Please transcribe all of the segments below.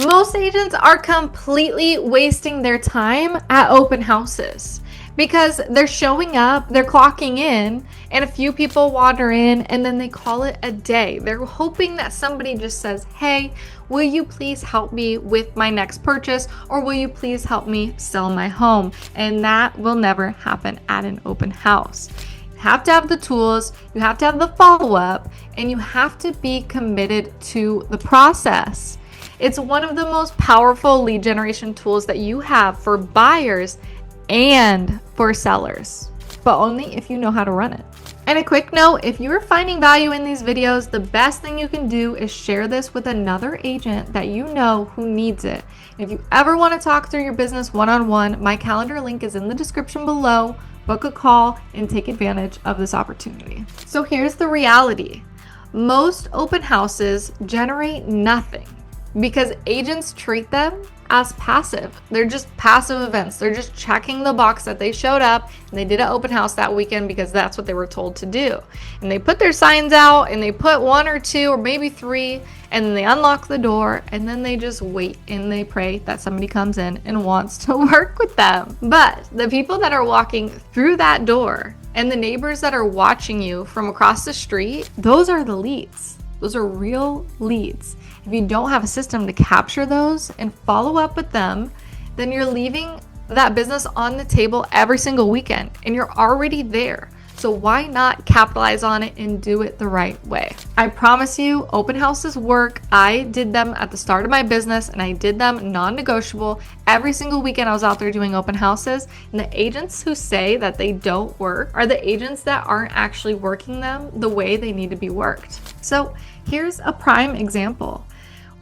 Most agents are completely wasting their time at open houses because they're showing up, they're clocking in, and a few people wander in and then they call it a day. They're hoping that somebody just says, hey, will you please help me with my next purchase, or will you please help me sell my home? And that will never happen at an open house. You have to have the tools, you have to have the follow-up, and you have to be committed to the process. It's one of the most powerful lead generation tools that you have for buyers and for sellers, but only if you know how to run it. And a quick note, if you're finding value in these videos, the best thing you can do is share this with another agent that you know who needs it. If you ever want to talk through your business one-on-one, my calendar link is in the description below. Book a call and take advantage of this opportunity. So here's the reality. Most open houses generate nothing because agents treat them as passive. They're just passive events. They're just checking the box that they showed up and they did an open house that weekend because that's what they were told to do. And they put their signs out and they put 1 or 2 or maybe 3, and then they unlock the door and then they just wait and they pray that somebody comes in and wants to work with them. But the people that are walking through that door and the neighbors that are watching you from across the street, those are the leads. Those are real leads. If you don't have a system to capture those and follow up with them, then you're leaving that business on the table every single weekend and you're already there. So why not capitalize on it and do it the right way? I promise you, open houses work. I did them at the start of my business and I did them non-negotiable. Every single weekend I was out there doing open houses, and the agents who say that they don't work are the agents that aren't actually working them the way they need to be worked. So here's a prime example.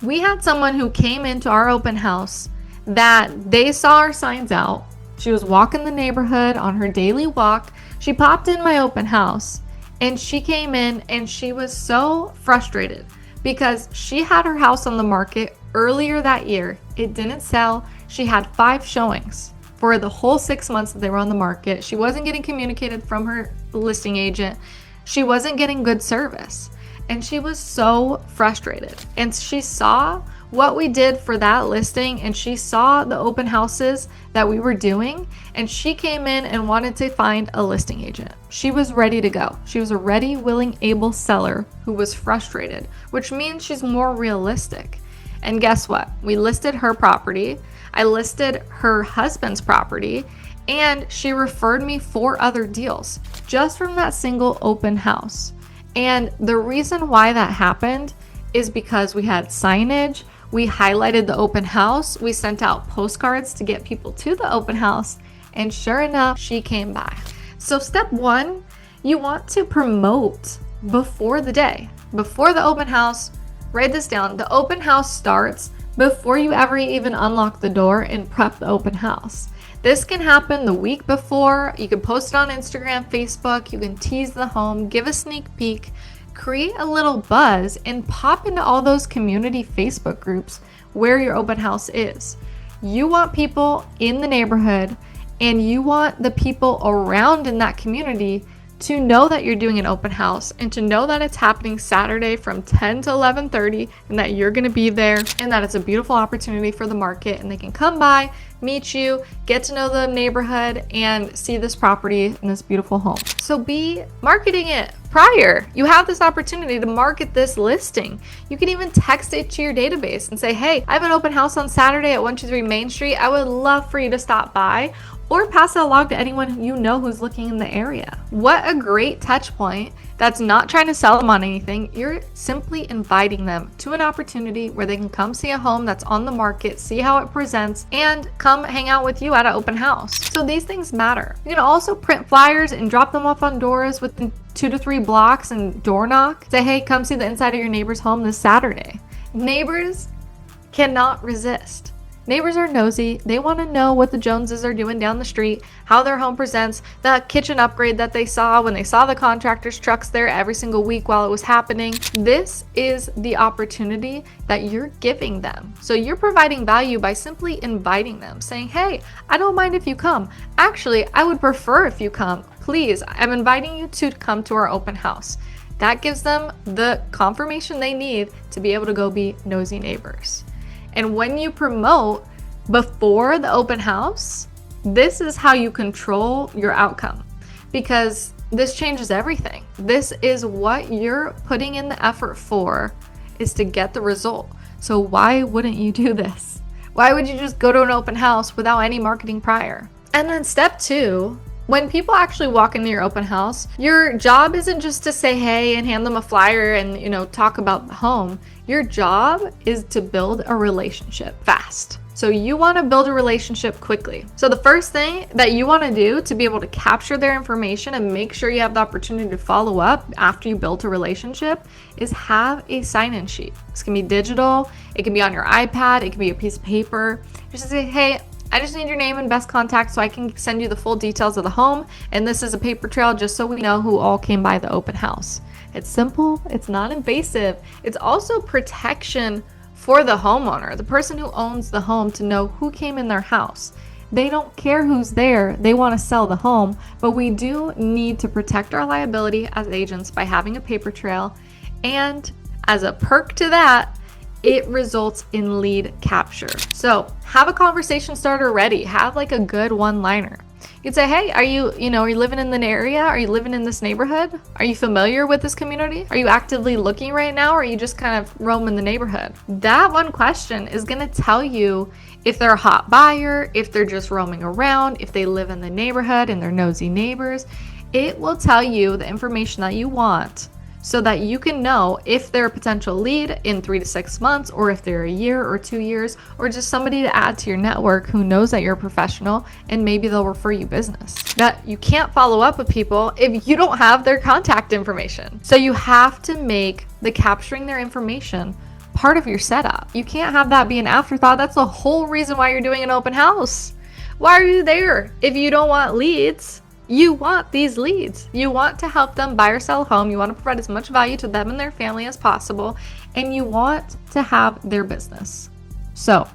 We had someone who came into our open house that they saw our signs out. She was walking the neighborhood on her daily walk. She popped in my open house and she came in and she was so frustrated because she had her house on the market earlier that year. It didn't sell. She had 5 showings for the whole 6 months that they were on the market. She wasn't getting communicated from her listing agent. She wasn't getting good service. And she was so frustrated. And she saw what we did for that listing and she saw the open houses that we were doing, and she came in and wanted to find a listing agent. She was ready to go. She was a ready, willing, able seller who was frustrated, which means she's more realistic. And guess what? We listed her property. I listed her husband's property, and she referred me 4 other deals just from that single open house. And the reason why that happened is because we had signage, we highlighted the open house, we sent out postcards to get people to the open house, and sure enough, she came by. So step 1, you want to promote before the day, before the open house. Write this down. The open house starts before you ever even unlock the door and prep the open house. This can happen the week before. You can post it on Instagram, Facebook. You can tease the home, give a sneak peek, create a little buzz, and pop into all those community Facebook groups where your open house is. You want people in the neighborhood and you want the people around in that community to know that you're doing an open house and to know that it's happening Saturday from 10 to 11:30 and that you're going to be there, and that it's a beautiful opportunity for the market and they can come by, meet you, get to know the neighborhood, and see this property and this beautiful home. So be marketing it prior. You have this opportunity to market this listing. You can even text it to your database and say, hey, I have an open house on Saturday at 123 Main Street. I would love for you to stop by, or pass it along to anyone you know who's looking in the area. What a great touch point that's not trying to sell them on anything. You're simply inviting them to an opportunity where they can come see a home that's on the market, see how it presents, and come hang out with you at an open house. So these things matter. You can also print flyers and drop them off on doors within 2 to 3 blocks and door knock. Say, hey, come see the inside of your neighbor's home this Saturday. Neighbors cannot resist. Neighbors are nosy. They want to know what the Joneses are doing down the street, how their home presents, the kitchen upgrade that they saw when they saw the contractor's trucks there every single week while it was happening. This is the opportunity that you're giving them. So you're providing value by simply inviting them, saying, hey, I don't mind if you come. Actually, I would prefer if you come. Please, I'm inviting you to come to our open house. That gives them the confirmation they need to be able to go be nosy neighbors. And when you promote before the open house, this is how you control your outcome, because this changes everything. This is what you're putting in the effort for, is to get the result. So why wouldn't you do this? Why would you just go to an open house without any marketing prior? And then step 2, when people actually walk into your open house, your job isn't just to say hey and hand them a flyer and, talk about the home. Your job is to build a relationship fast. So you want to build a relationship quickly. So the first thing that you want to do to be able to capture their information and make sure you have the opportunity to follow up after you build a relationship is have a sign-in sheet. This can be digital, it can be on your iPad, it can be a piece of paper. Just say, hey, I just need your name and best contact so I can send you the full details of the home. And this is a paper trail just so we know who all came by the open house. It's simple, it's not invasive. It's also protection for the homeowner, the person who owns the home, to know who came in their house. They don't care who's there, they want to sell the home, but we do need to protect our liability as agents by having a paper trail. And as a perk to that, it results in lead capture. So have a conversation starter ready. Have like a good one-liner. You'd say, hey, are you living in the area? Are you living in this neighborhood? Are you familiar with this community? Are you actively looking right now? Or are you just kind of roaming the neighborhood? That one question is gonna tell you if they're a hot buyer, if they're just roaming around, if they live in the neighborhood and they're nosy neighbors. It will tell you the information that you want, so that you can know if they're a potential lead in 3 to 6 months, or if they're a year or 2 years, or just somebody to add to your network who knows that you're a professional and maybe they'll refer you business. That you can't follow up with people if you don't have their contact information. So you have to make the capturing their information part of your setup. You can't have that be an afterthought. That's the whole reason why you're doing an open house. Why are you there if you don't want leads? You want these leads. You want to help them buy or sell a home. You want to provide as much value to them and their family as possible, and you want to have their business. So,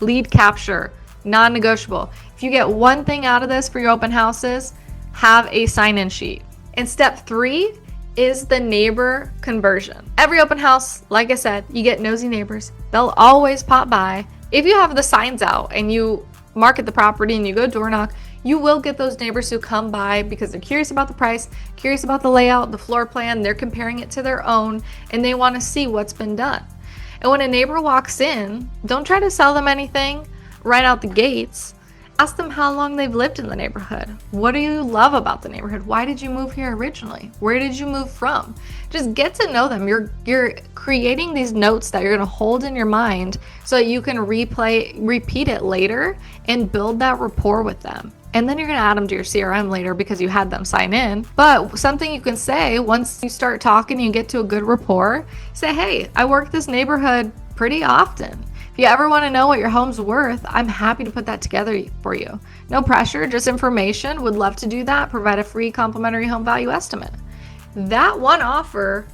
lead capture, non-negotiable. If you get one thing out of this for your open houses, have a sign-in sheet. And step 3 is the neighbor conversion. Every open house, like I said, you get nosy neighbors. They'll always pop by. If you have the signs out and you market the property and you go door knock, you will get those neighbors who come by because they're curious about the price, curious about the layout, the floor plan, they're comparing it to their own, and they want to see what's been done. And when a neighbor walks in, don't try to sell them anything right out the gates. Ask them how long they've lived in the neighborhood. What do you love about the neighborhood? Why did you move here originally? Where did you move from? Just get to know them. You're creating these notes that you're going to hold in your mind so that you can repeat it later and build that rapport with them. And then you're going to add them to your CRM later because you had them sign in. But something you can say once you start talking, you get to a good rapport, say, hey, I work this neighborhood pretty often. If you ever want to know what your home's worth, I'm happy to put that together for you. No pressure, just information. Would love to do that. Provide a free complimentary home value estimate. That one offer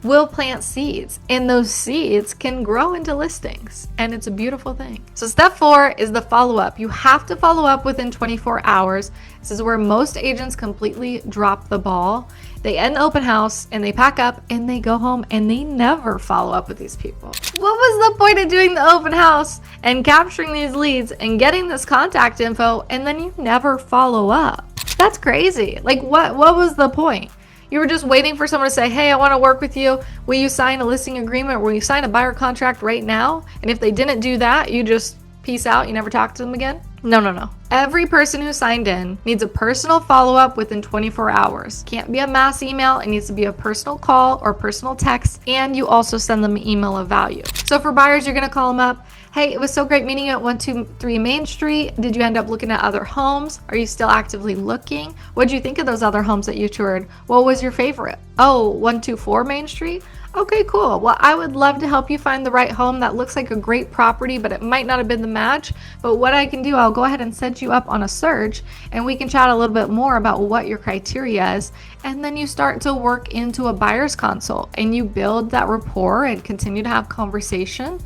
will plant seeds, and those seeds can grow into listings, and it's a beautiful thing. So step 4 is the follow-up. You have to follow up within 24 hours. This is where most agents completely drop the ball. They end the open house and they pack up and they go home and they never follow up with these people. What was the point of doing the open house and capturing these leads and getting this contact info and then you never follow up? That's crazy. Like what was the point? You were just waiting for someone to say, hey, I want to work with you. Will you sign a listing agreement? Will you sign a buyer contract right now? And if they didn't do that, you just peace out. You never talk to them again? No. Every person who signed in needs a personal follow-up within 24 hours. Can't be a mass email. It needs to be a personal call or personal text. And you also send them an email of value. So for buyers, you're going to call them up. Hey, it was so great meeting you at 123 Main Street. Did you end up looking at other homes? Are you still actively looking? What did you think of those other homes that you toured? What was your favorite? Oh, 124 Main Street? Okay, cool. Well, I would love to help you find the right home that looks like a great property, but it might not have been the match. But what I can do, I'll go ahead and set you up on a search and we can chat a little bit more about what your criteria is. And then you start to work into a buyer's consult and you build that rapport and continue to have conversation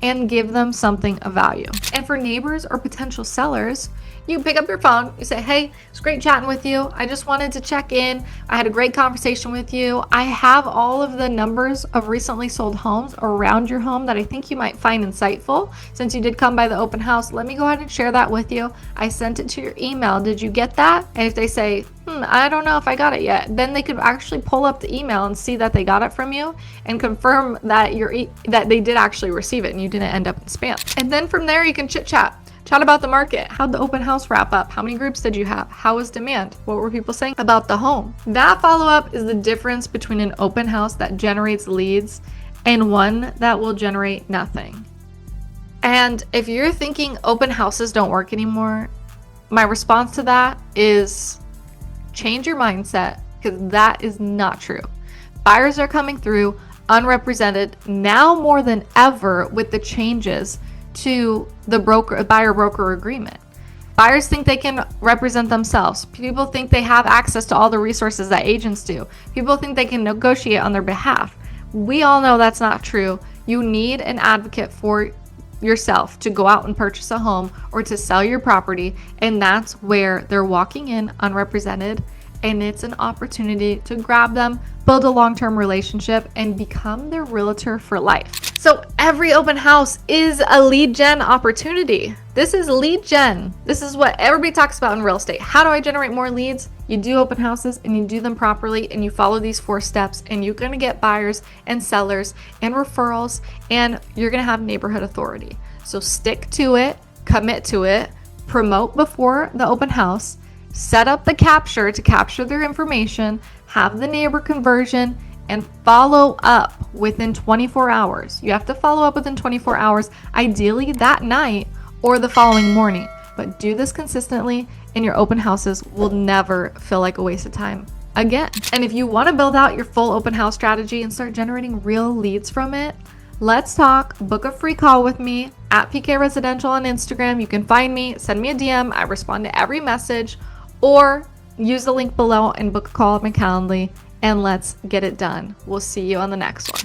and give them something of value. And for neighbors or potential sellers, You pick up your phone, you say, hey, it's great chatting with you. I just wanted to check in. I had a great conversation with you. I have all of the numbers of recently sold homes around your home that I think you might find insightful. Since you did come by the open house, let me go ahead and share that with you. I sent it to your email. Did you get that? And if they say, I don't know if I got it yet, then they could actually pull up the email and see that they got it from you and confirm that that they did actually receive it and you didn't end up in spam. And then from there you can chit chat about the market. How'd the open house wrap up? How many groups did you have? How was demand? What were people saying about the home? That follow-up is the difference between an open house that generates leads and one that will generate nothing. And if you're thinking open houses don't work anymore, my response to that is change your mindset, because that is not true. Buyers are coming through unrepresented now more than ever with the changes to the buyer-broker agreement. Buyers think they can represent themselves. People think they have access to all the resources that agents do. People think they can negotiate on their behalf. We all know that's not true. You need an advocate for yourself to go out and purchase a home or to sell your property, and that's where they're walking in unrepresented, and it's an opportunity to grab them, build a long-term relationship, and become their realtor for life. So every open house is a lead gen opportunity. This is lead gen. This is what everybody talks about in real estate. How do I generate more leads? You do open houses and you do them properly and you follow these 4 steps, and you're going to get buyers and sellers and referrals, and you're going to have neighborhood authority. So stick to it, commit to it, promote before the open house, set up the capture to capture their information, have the neighbor conversion, and follow up within 24 hours. You have to follow up within 24 hours, ideally that night or the following morning. But do this consistently, and your open houses will never feel like a waste of time again. And if you want to build out your full open house strategy and start generating real leads from it, let's talk. Book a free call with me at PK Residential on Instagram. You can find me, send me a DM. I respond to every message, or use the link below and book a call at my Calendly, and let's get it done. We'll see you on the next one.